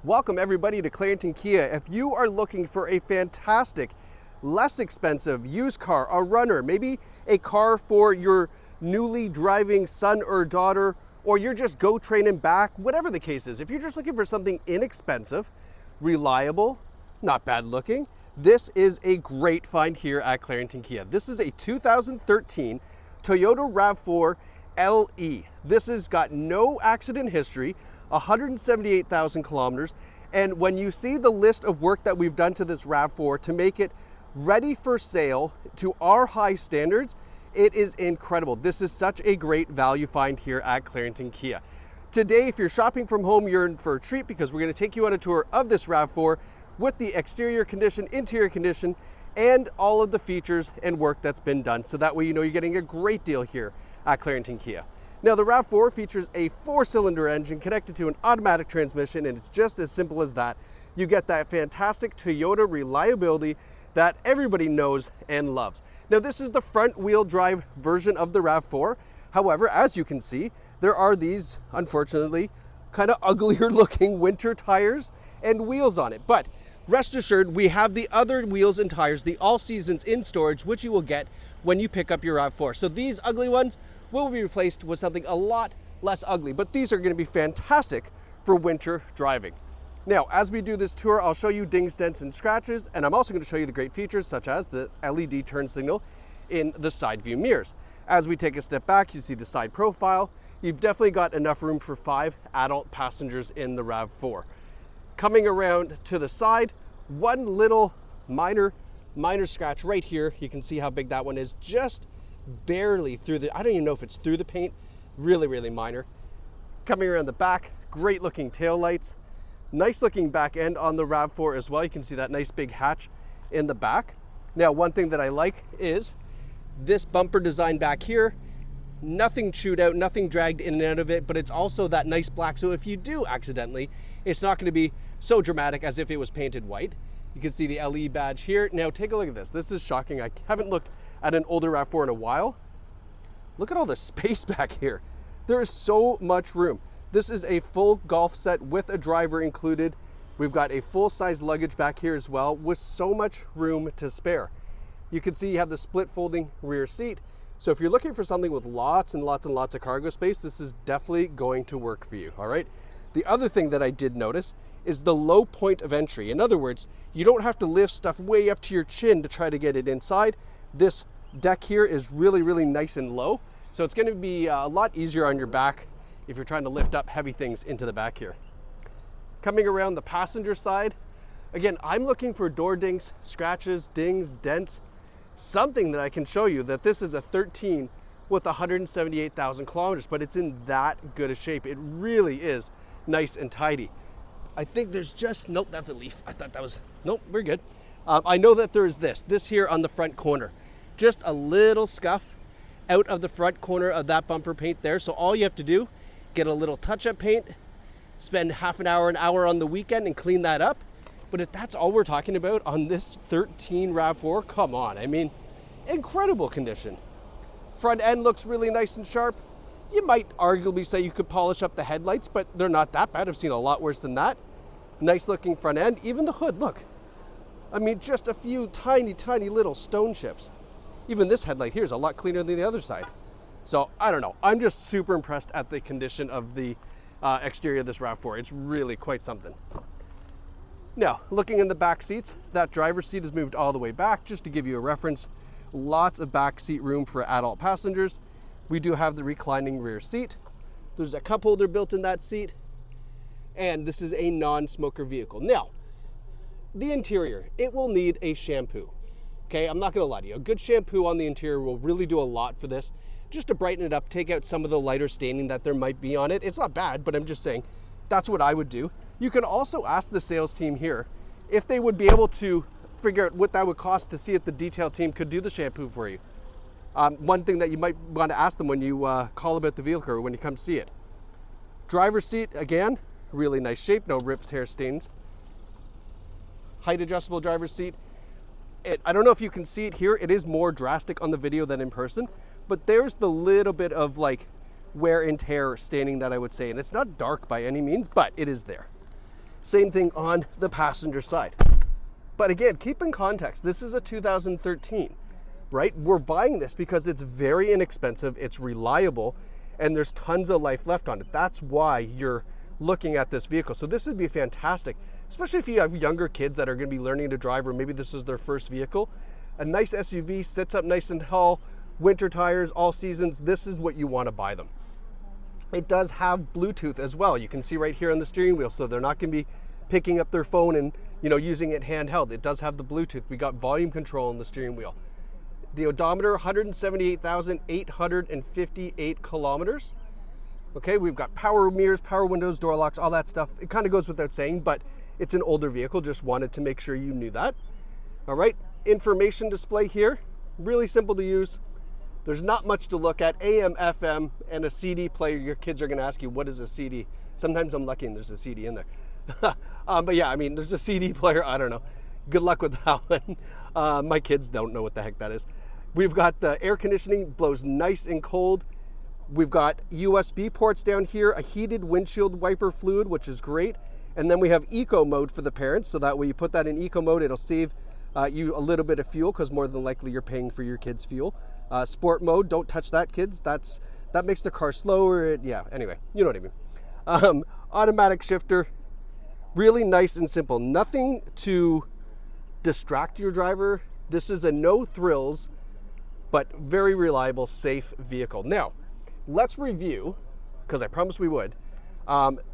Welcome everybody to Clarington Kia. If you are looking for a fantastic, less expensive used car, a runner, maybe a car for your newly driving son or daughter, or you're just go train and back, whatever the case is, if you're just looking for something inexpensive, reliable, not bad looking, this is a great find here at Clarington Kia. This is a 2013 Toyota RAV4 LE. This has got no accident history, 178,000 kilometers. And when you see the list of work that we've done to this RAV4 to make it ready for sale to our high standards, it is incredible. This is such a great value find here at Clarington Kia. Today, if you're shopping from home, you're in for a treat because we're going to take you on a tour of this RAV4 with the exterior condition, interior condition, and all of the features and work that's been done. So that way you know you're getting a great deal here at Clarington Kia. Now, the RAV4 features a 4-cylinder engine connected to an automatic transmission, and it's just as simple as that. You get that fantastic Toyota reliability that everybody knows and loves. Now, this is the front-wheel drive version of the RAV4. However, as you can see, there are these, unfortunately, kind of uglier looking winter tires and wheels on it. But rest assured, we have the other wheels and tires, the all seasons in storage, which you will get when you pick up your RAV4. So these ugly ones will be replaced with something a lot less ugly, but these are going to be fantastic for winter driving. Now, as we do this tour, I'll show you dings, dents, and scratches, and I'm also going to show you the great features such as the LED turn signal in the side view mirrors. As we take a step back, you see the side profile. You've definitely got enough room for 5 adult passengers in the RAV4. Coming around to the side, one little minor scratch right here. You can see how big that one is, just barely through the, I don't even know if it's through the paint, really minor. Coming around the back, great looking tail lights, nice looking back end on the RAV4 as well. You can see that nice big hatch in the back. Now, one thing that I like is this bumper design back here, nothing chewed out, nothing dragged in and out of it, but it's also that nice black, so if you do accidentally, it's not going to be so dramatic as if it was painted white. You can see the LE badge here. Now take a look at this. This is shocking. I haven't looked at an older RAV4 in a while. Look at all the space back here. There is so much room. This is a full golf set with a driver included. We've got a full-size luggage back here as well with so much room to spare. You can see you have the split folding rear seat. So if you're looking for something with lots and lots of cargo space, this is definitely going to work for you, all right? The other thing that I did notice is the low point of entry. In other words, you don't have to lift stuff way up to your chin to try to get it inside. This deck here is really nice and low. So it's gonna be a lot easier on your back if you're trying to lift up heavy things into the back here. Coming around the passenger side, again, I'm looking for door dings, scratches, dings, dents, something that I can show you that this is a 13 with 178,000 kilometers, but it's in that good a shape. It really is nice and tidy. I think there's just, nope, that's a leaf. I thought that was, nope, we're good. I know that there is this here on the front corner. Just a little scuff out of the front corner of that bumper paint there. So all you have to do, get a little touch-up paint, spend half an hour on the weekend and clean that up. But if that's all we're talking about on this 13 RAV4, come on. I mean, incredible condition. Front end looks really nice and sharp. You might arguably say you could polish up the headlights, but they're not that bad. I've seen a lot worse than that. Nice looking front end. Even the hood, look. I mean, just a few tiny little stone chips. Even this headlight here is a lot cleaner than the other side. So I don't know. I'm just super impressed at the condition of the exterior of this RAV4. It's really quite something. Now, looking in the back seats, that driver's seat is moved all the way back, just to give you a reference. Lots of back seat room for adult passengers. We do have the reclining rear seat. There's a cup holder built in that seat. And this is a non-smoker vehicle. Now, the interior, it will need a shampoo. Okay, I'm not gonna lie to you. A good shampoo on the interior will really do a lot for this, just to brighten it up, take out some of the lighter staining that there might be on it. It's not bad, but I'm just saying, that's what I would do. You can also ask the sales team here if they would be able to figure out what that would cost to see if the detail team could do the shampoo for you. One thing that you might want to ask them when you call about the vehicle or when you come see it. Driver's seat, again, really nice shape, no rips, tears, stains. Height adjustable driver's seat. I don't know if you can see it here. It is more drastic on the video than in person, but there's the little bit of like wear and tear staining that I would say, and it's not dark by any means, but it is there. Same thing on the passenger side. But again, keep in context, this is a 2013, right? We're buying this because it's very inexpensive, it's reliable, and there's tons of life left on it. That's why you're looking at this vehicle. So this would be fantastic, especially if you have younger kids that are going to be learning to drive, or maybe this is their first vehicle. A nice SUV, sits up nice and tall, winter tires, all seasons. This is what you want to buy them. It does have Bluetooth as well. You can see right here on the steering wheel, so they're not going to be picking up their phone and using it handheld. It does have the Bluetooth. We got volume control on the steering wheel. The odometer, 178,858 kilometers. Okay, we've got power mirrors, power windows, door locks, all that stuff. It kind of goes without saying, but it's an older vehicle. Just wanted to make sure you knew that. All right, information display here, really simple to use. There's not much to look at. AM, FM, and a CD player. Your kids are going to ask you, what is a CD? Sometimes I'm lucky and there's a CD in there. But yeah, I mean, there's a CD player. I don't know. Good luck with that one. My kids don't know what the heck that is. We've got the air conditioning, blows nice and cold. We've got USB ports down here, a heated windshield wiper fluid, which is great. And then we have eco mode for the parents. So that way you put that in eco mode, it'll save you a little bit of fuel, because more than likely you're paying for your kids' fuel. Sport mode, don't touch that, kids. That makes the car slower. Yeah, anyway, you know what I mean. Automatic shifter, really nice and simple. Nothing to distract your driver. This is a no thrills, but very reliable, safe vehicle. Now, let's review, because I promised we would,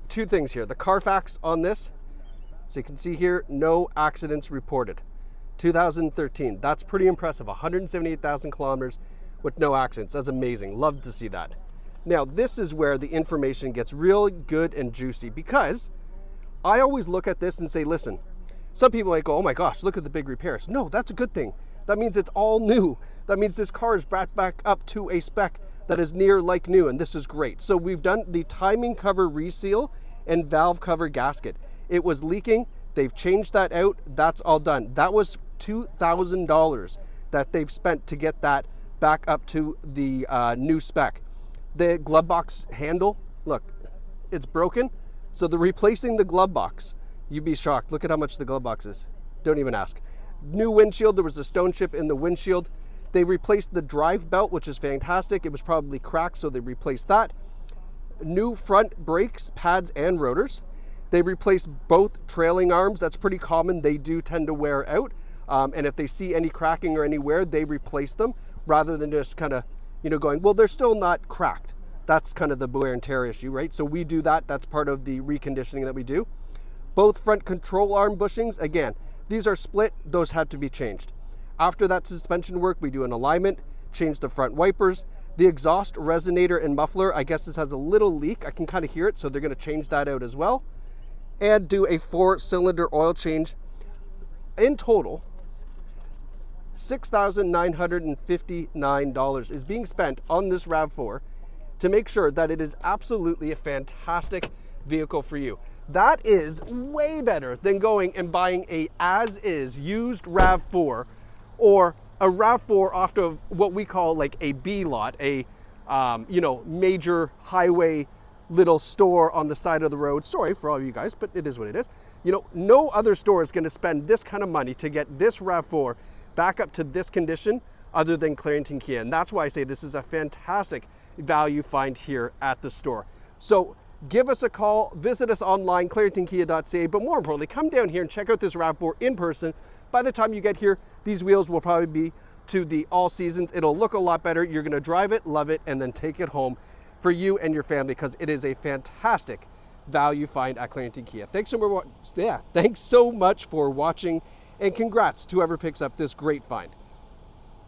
two things here. The Carfax on this, so you can see here, no accidents reported. 2013, that's pretty impressive. 178,000 kilometers with no accidents. That's amazing. Love to see that. Now, this is where the information gets real good and juicy, because I always look at this and say, listen, some people might go, oh my gosh, look at the big repairs. No, that's a good thing. That means it's all new. That means this car is brought back up to a spec that is near like new, and this is great. So we've done the timing cover reseal and valve cover gasket. It was leaking. They've changed that out. That's all done. That was $2,000 that they've spent to get that back up to the new spec. The glove box handle, look, it's broken. So they're replacing the glove box. You'd be shocked. Look at how much the glove box is. Don't even ask. New windshield, there was a stone chip in the windshield. They replaced the drive belt, which is fantastic. It was probably cracked, so they replaced that. New front brakes, pads, and rotors. They replaced both trailing arms. That's pretty common. They do tend to wear out. And if they see any cracking or any wear, they replace them, rather than just kind of, going, well, they're still not cracked. That's kind of the wear and tear issue, right? So we do that. That's part of the reconditioning that we do. Both front control arm bushings, again, these are split. Those had to be changed. After that suspension work, we do an alignment, change the front wipers. The exhaust resonator and muffler, I guess this has a little leak. I can kind of hear it, so they're going to change that out as well. And do a 4-cylinder oil change. In total, $6,959 is being spent on this RAV4 to make sure that it is absolutely a fantastic vehicle for you. That is way better than going and buying a as-is used RAV4, or a RAV4 off of what we call like a B lot, a major highway little store on the side of the road. Sorry for all of you guys, but it is what it is. No other store is going to spend this kind of money to get this RAV4 back up to this condition other than Clarington Kia. And that's why I say this is a fantastic value find here at the store. So give us a call, visit us online, claringtonkia.ca, but more importantly, come down here and check out this RAV4 in person. By the time you get here, these wheels will probably be to the all seasons. It'll look a lot better. You're gonna drive it, love it, and then take it home for you and your family, because it is a fantastic value find at Clarington Kia. Thanks so much for watching, and congrats to whoever picks up this great find.